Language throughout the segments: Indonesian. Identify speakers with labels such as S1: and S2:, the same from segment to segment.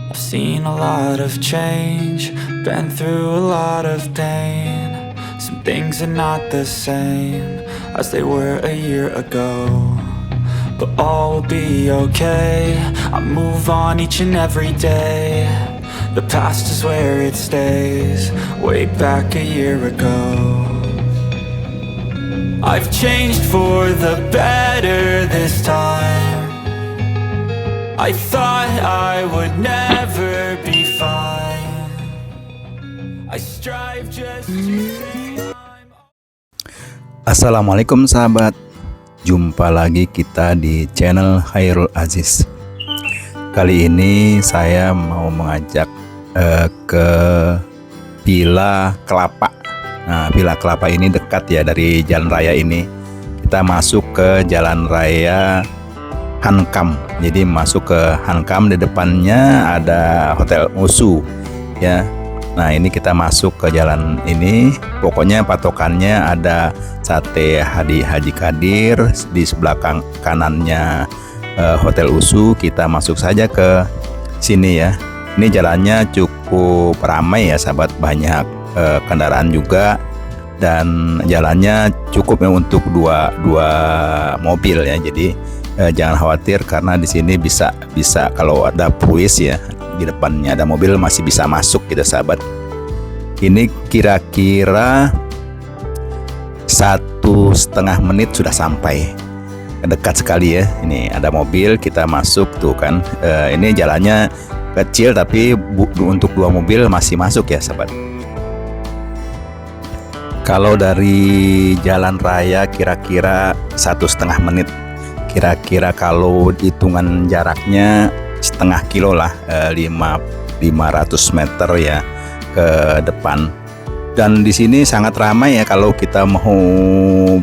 S1: I've seen a lot of change, been through a lot of pain. Some things are not the same as they were a year ago, but all will be okay. I move on each and every day. The past is where it stays, way back a year ago. I've changed for the better this time. I thought I would never be fine. I strive just to say I'm...
S2: Assalamualaikum sahabat, jumpa lagi kita di channel Khairul Aziz. Kali ini saya mau mengajak ke Villa Kelapa. Nah, Villa Kelapa ini dekat ya dari jalan raya ini. Kita masuk ke jalan raya Hankam. Jadi masuk ke Hankam, di depannya ada Hotel Usu ya. Nah, ini kita masuk ke jalan ini. Pokoknya patokannya ada sate Haji Kadir, di sebelah kanannya Hotel Usu. Kita masuk saja ke sini ya. Ini jalannya cukup ramai ya sahabat, banyak kendaraan juga, dan jalannya cukup ya untuk dua mobil ya. Jadi jangan khawatir karena di sini bisa kalau ada puis ya, di depannya ada mobil masih bisa masuk gitu sahabat. Ini kira-kira 1,5 menit sudah sampai, dekat sekali ya. Ini ada mobil, kita masuk tuh kan. Ini jalannya kecil tapi untuk dua mobil masih masuk ya sahabat. Kalau dari jalan raya kira-kira 1,5 menit. Kira-kira kalau hitungan jaraknya setengah kilo lah, 500 meter ya ke depan. Dan di sini sangat ramai ya. Kalau kita mau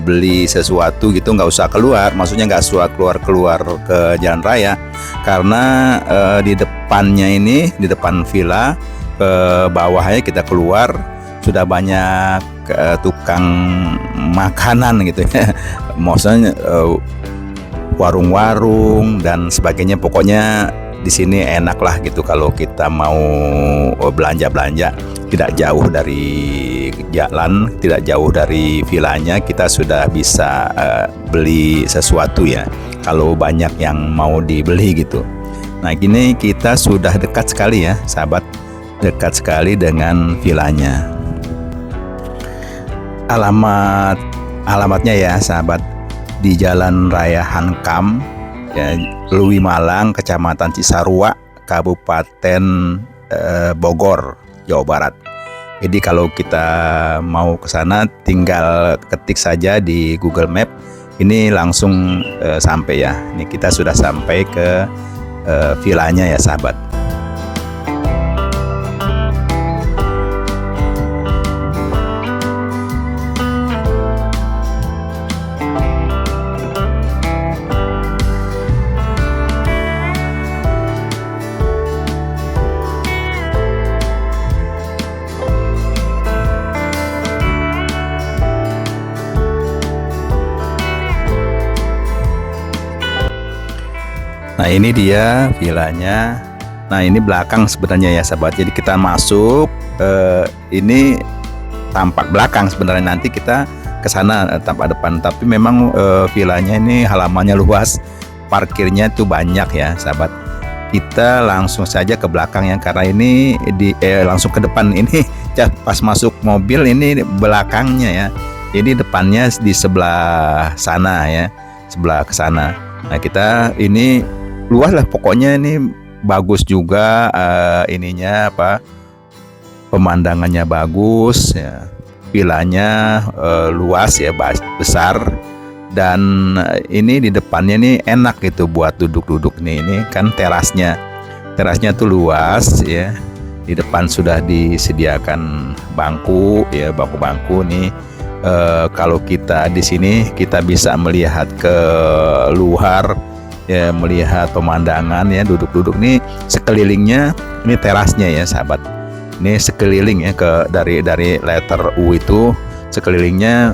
S2: beli sesuatu gitu nggak usah keluar, maksudnya nggak usah keluar ke jalan raya, karena di depannya ini, di depan villa, ke bawahnya kita keluar sudah banyak tukang makanan gitu ya. Maksudnya warung-warung dan sebagainya. Pokoknya di sini enak lah gitu kalau kita mau belanja-belanja. Tidak jauh dari jalan, tidak jauh dari villanya, kita sudah bisa beli sesuatu ya, kalau banyak yang mau dibeli gitu. Nah, gini kita sudah dekat sekali ya sahabat, dekat sekali dengan villanya. Alamatnya ya sahabat, di Jalan Raya Hankam ya, Lewi Malang, Kecamatan Cisarua, Kabupaten Bogor, Jawa Barat. Jadi kalau kita mau ke sana tinggal ketik saja di Google Map, ini langsung sampai ya. Ini kita sudah sampai ke villanya ya sahabat. Nah, ini dia villanya. Nah, ini belakang sebenarnya ya sahabat. Jadi kita masuk, ini tampak belakang sebenarnya, nanti kita ke sana tampak depan. Tapi memang villanya ini halamannya luas, parkirnya tuh banyak ya sahabat. Kita langsung saja ke belakang ya, karena ini langsung ke depan ini pas masuk mobil ini belakangnya ya. Jadi depannya di sebelah sana ya, sebelah ke sana. Nah, kita ini luas lah pokoknya, ini bagus juga ininya apa, pemandangannya bagus ya, villanya luas ya, besar, dan ini di depannya nih enak gitu buat duduk-duduk nih. Ini kan terasnya tuh luas ya, di depan sudah disediakan bangku ya, bangku-bangku nih. Kalau kita di sini kita bisa melihat ke luar ya, melihat pemandangan ya, duduk-duduk nih sekelilingnya. Ini terasnya ya sahabat, ini sekeliling ya, dari letter U itu sekelilingnya.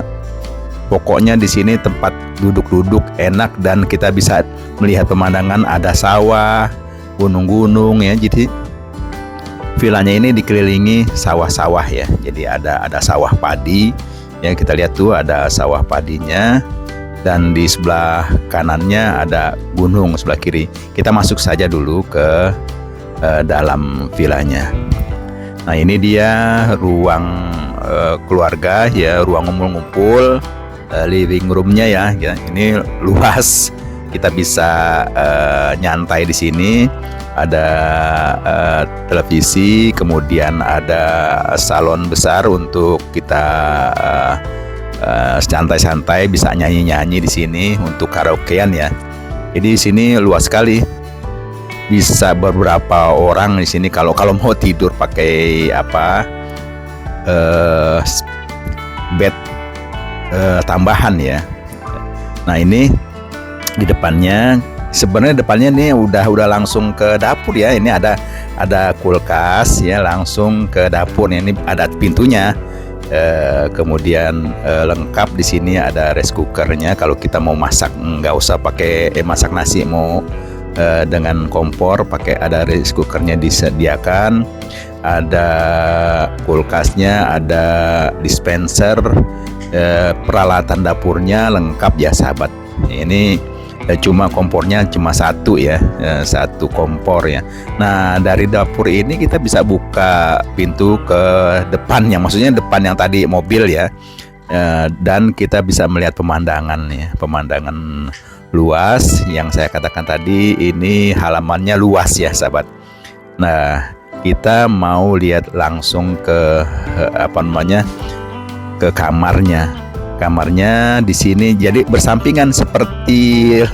S2: Pokoknya di sini tempat duduk-duduk enak, dan kita bisa melihat pemandangan, ada sawah, gunung-gunung ya. Jadi Vilanya ini dikelilingi sawah-sawah ya. Jadi ada sawah padi. Ya, kita lihat tuh ada sawah padinya, dan di sebelah kanannya ada gunung sebelah kiri. Kita masuk saja dulu ke dalam vilanya. Nah, ini dia ruang keluarga ya, ruang ngumpul-ngumpul, living roomnya ya. Ini luas, kita bisa nyantai di sini. Ada televisi, kemudian ada salon besar untuk kita santai-santai, bisa nyanyi-nyanyi di sini untuk karaokean ya. Jadi di sini luas sekali, bisa beberapa orang di sini. Kalau mau tidur pakai bed tambahan ya. Nah, ini di depannya, sebenarnya depannya nih udah langsung ke dapur ya. Ini ada kulkas ya, langsung ke dapur. Ini ada pintunya. Kemudian lengkap di sini ada rice cookernya. Kalau kita mau masak, nggak usah pakai masak nasi, mau dengan kompor, pakai ada rice cookernya disediakan. Ada kulkasnya, ada dispenser, peralatan dapurnya lengkap ya sahabat. Ini cuma kompornya cuma satu ya, satu kompor ya. Nah, dari dapur ini kita bisa buka pintu ke depannya, maksudnya depan yang tadi mobil ya, dan kita bisa melihat pemandangan ya, pemandangan luas yang saya katakan tadi. Ini halamannya luas ya sahabat. Nah, kita mau lihat langsung ke ke kamarnya. Kamarnya di sini jadi bersampingan seperti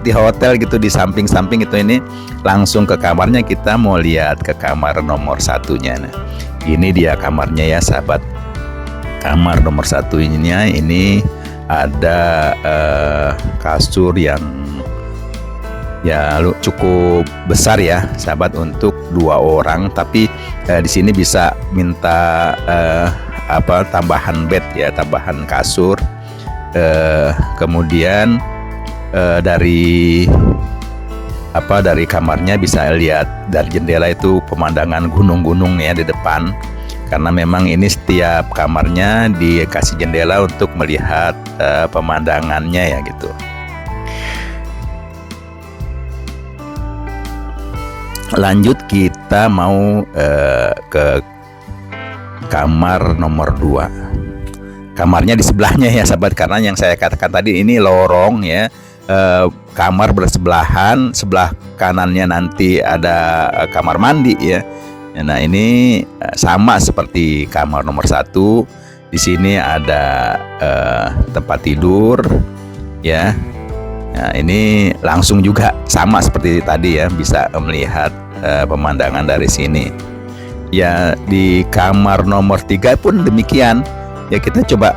S2: hotel gitu, di samping-samping itu. Ini langsung ke kamarnya. Kita mau lihat ke kamar nomor satunya. Nah, ini dia kamarnya ya sahabat. Kamar nomor satunya ini ada kasur yang ya cukup besar ya sahabat, untuk 2 orang. Tapi di sini bisa minta tambahan bed ya, tambahan kasur. Kemudian dari kamarnya bisa lihat dari jendela itu pemandangan gunung-gunung ya di depan, karena memang ini setiap kamarnya dikasih jendela untuk melihat pemandangannya ya gitu. Lanjut, kita mau ke kamar nomor 2. Kamarnya di sebelahnya ya sahabat, karena yang saya katakan tadi ini lorong ya, kamar bersebelahan. Sebelah kanannya nanti ada kamar mandi ya. Nah, ini sama seperti kamar nomor 1. Di sini ada tempat tidur ya. Nah, ini langsung juga sama seperti tadi ya, bisa melihat pemandangan dari sini. Ya, di kamar nomor 3 pun demikian. Ya, kita coba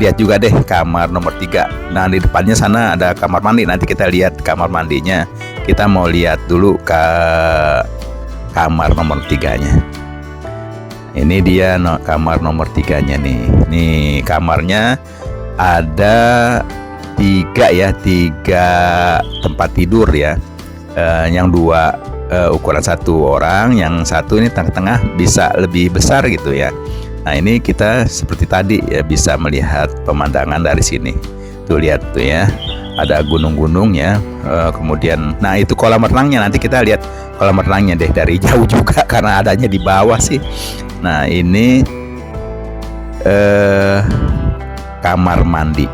S2: lihat juga deh kamar nomor 3. Nah, di depannya sana ada kamar mandi. Nanti kita lihat kamar mandinya. Kita mau lihat dulu ke kamar nomor 3-nya. Ini dia kamar nomor 3-nya nih. Nih, kamarnya ada 3 ya, 3 tempat tidur ya. Yang 2 ukuran 1 orang, yang 1 ini tengah-tengah bisa lebih besar gitu ya. Nah, ini kita seperti tadi ya, bisa melihat pemandangan dari sini. Tuh lihat tuh ya, ada gunung-gunung ya. Kemudian, nah itu kolam renangnya. Nanti kita lihat kolam renangnya deh dari jauh juga, karena adanya di bawah sih. Nah, ini kamar mandi.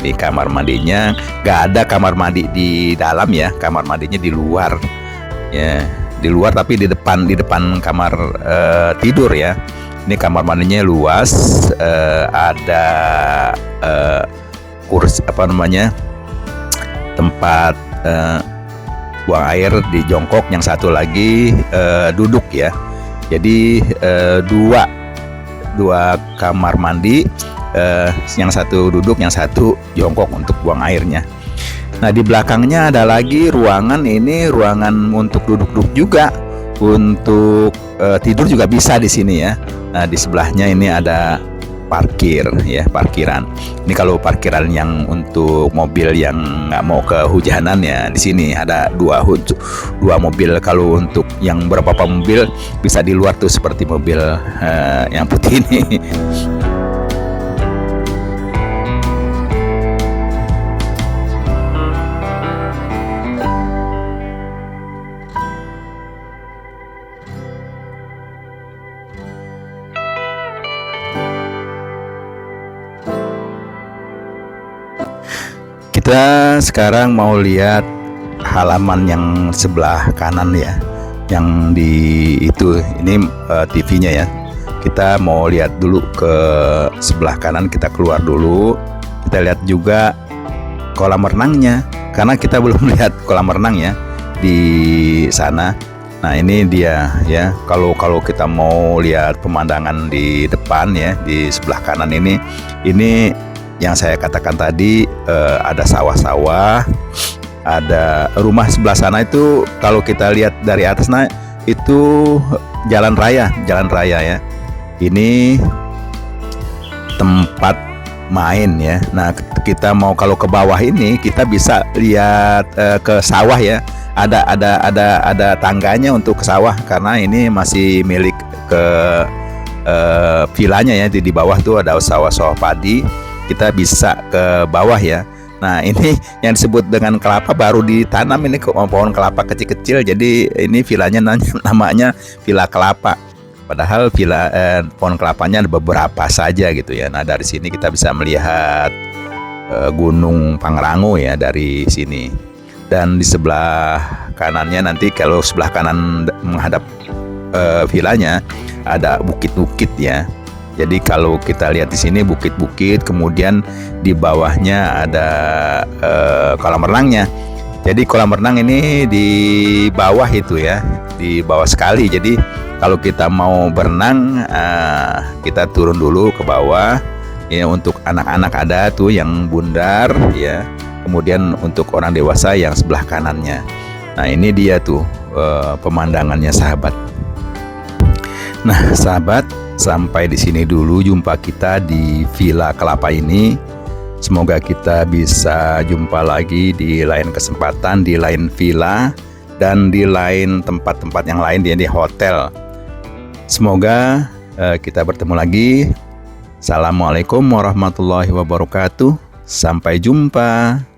S2: Ini kamar mandinya, nggak ada kamar mandi di dalam ya, kamar mandinya di luar ya, di luar tapi di depan kamar tidur ya. Ini kamar mandinya luas, ada kursi tempat buang air di jongkok, yang satu lagi duduk ya. Jadi dua kamar mandi, yang satu duduk, yang satu jongkok untuk buang airnya. Nah, di belakangnya ada lagi ruangan. Ini ruangan untuk duduk-duduk juga, untuk tidur juga bisa di sini ya. Nah, di sebelahnya ini ada parkir ya, parkiran. Ini kalau parkiran yang untuk mobil yang nggak mau kehujanan ya, di sini ada dua mobil. Kalau untuk yang beberapa mobil bisa di luar tuh, seperti mobil yang putih ini. Kita sekarang mau lihat halaman yang sebelah kanan ya, yang di itu ini TV-nya ya. Kita mau lihat dulu ke sebelah kanan, kita keluar dulu. Kita lihat juga kolam renangnya, karena kita belum lihat kolam renang ya di sana. Nah ini dia ya, kalau kita mau lihat pemandangan di depan ya, di sebelah kanan ini yang saya katakan tadi, ada sawah-sawah, ada rumah sebelah sana itu. Kalau kita lihat dari atas, nah itu jalan raya ya. Ini tempat main ya. Nah kita mau kalau ke bawah ini kita bisa lihat ke sawah ya. Ada tangganya untuk ke sawah, karena ini masih milik ke vilanya ya. Di bawah tuh ada sawah-sawah padi. Kita bisa ke bawah ya. Nah ini yang disebut dengan kelapa baru ditanam, ini pohon kelapa kecil-kecil. Jadi ini vilanya namanya Villa Kelapa. Padahal pohon kelapanya ada beberapa saja gitu ya. Nah dari sini kita bisa melihat Gunung Pangrango ya dari sini. Dan di sebelah kanannya nanti, kalau sebelah kanan menghadap vilanya, ada bukit-bukit ya. Jadi kalau kita lihat di sini bukit-bukit, kemudian di bawahnya ada kolam renangnya. Jadi kolam renang ini di bawah itu ya, di bawah sekali. Jadi kalau kita mau berenang, kita turun dulu ke bawah. Ya, untuk anak-anak ada tuh yang bundar ya. Kemudian untuk orang dewasa yang sebelah kanannya. Nah ini dia tuh pemandangannya sahabat. Nah sahabat, sampai di sini dulu jumpa kita di Villa Kelapa ini. Semoga kita bisa jumpa lagi di lain kesempatan, di lain villa, dan di lain tempat-tempat yang lain di hotel. Semoga kita bertemu lagi. Assalamualaikum warahmatullahi wabarakatuh. Sampai jumpa.